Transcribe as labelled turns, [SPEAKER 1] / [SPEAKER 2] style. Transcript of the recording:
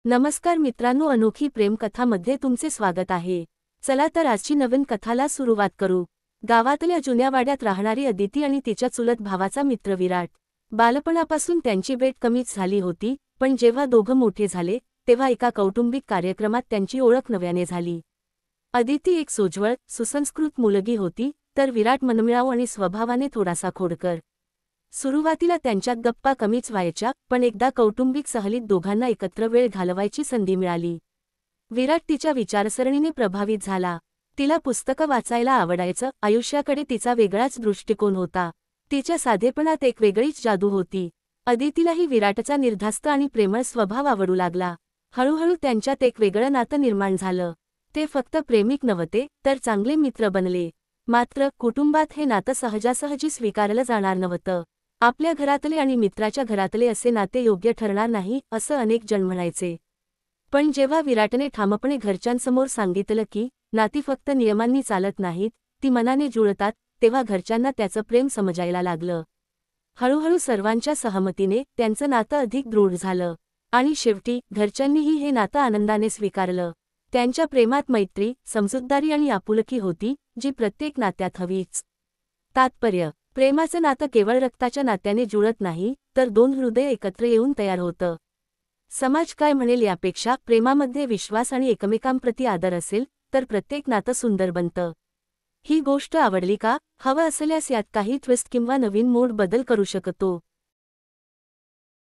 [SPEAKER 1] नमस्कार मित्रांनो, अनोखी प्रेमकथामध्ये तुमचे स्वागत आहे। चला तर आजची नवीन कथाला सुरुवात करू। गावातल्या जुन्या वाड्यात राहणारी अदिती आणि तिच्या चुलत भावाचा मित्र विराट। बालपणापासून त्यांची भेट कमीच झाली होती, पण जेव्हा दोघं मोठे झाले तेव्हा एका कौटुंबिक कार्यक्रमात त्यांची ओळख नव्याने झाली। अदिती एक सोज्वळ, सुसंस्कृत मुलगी होती, तर विराट मनमिळाऊ आणि स्वभावाने थोडासा खोडकर। सुरुवातीला त्यांच्यात गप्पा कमीच व्हायच्या, पण एकदा कौटुंबिक सहलीत दोघांना एकत्र वेळ घालवायची संधी मिळाली। विराट तिच्या विचारसरणीने प्रभावित झाला। तिला पुस्तकं वाचायला आवडायचं, आयुष्याकडे तिचा वेगळाच दृष्टिकोन होता। तिच्या साधेपणात एक वेगळीच जादू होती। अदितीलाही विराटचा निर्धास्त आणि प्रेमळ स्वभाव आवडू लागला। हळूहळू त्यांच्यात एक वेगळं नातं निर्माण झालं। ते फक्त प्रेमिक नव्हते, तर चांगले मित्र बनले। मात्र कुटुंबात हे नातं सहजासहजी स्वीकारलं जाणार नव्हतं। आपल्या घरातले आणि मित्राच्या घरातले असे नाते योग्य ठरणार नाही, असं अनेक जण म्हणायचे। पण जेव्हा विराटने ठामपणे घरच्यांसमोर सांगितलं की नाती फक्त नियमांनी चालत नाहीत, ती मनाने जुळतात, तेव्हा घरच्यांना त्याचं प्रेम समजायला लागलं। हळूहळू सर्वांच्या सहमतीने त्यांचं नातं अधिक दृढ झालं आणि शेवटी घरच्यांनीही हे नातं आनंदाने स्वीकारलं। त्यांच्या प्रेमात मैत्री, समजूतदारी आणि आपुलकी होती, जी प्रत्येक नात्यात हवीच। तात्पर्य: प्रेमाचं नातं केवळ रक्ताच्या नात्याने जुळत नाही, तर दोन हृदय एकत्र येऊन तयार होतं। समाज काय म्हणेल यापेक्षा प्रेमामध्ये विश्वास आणि एकमेकांप्रती आदर असेल तर प्रत्येक नातं सुंदर बनतं। ही गोष्ट आवडली का? हवं असल्यास यात काही ट्विस्ट किंवा नवीन मोड बदल करू शकतो।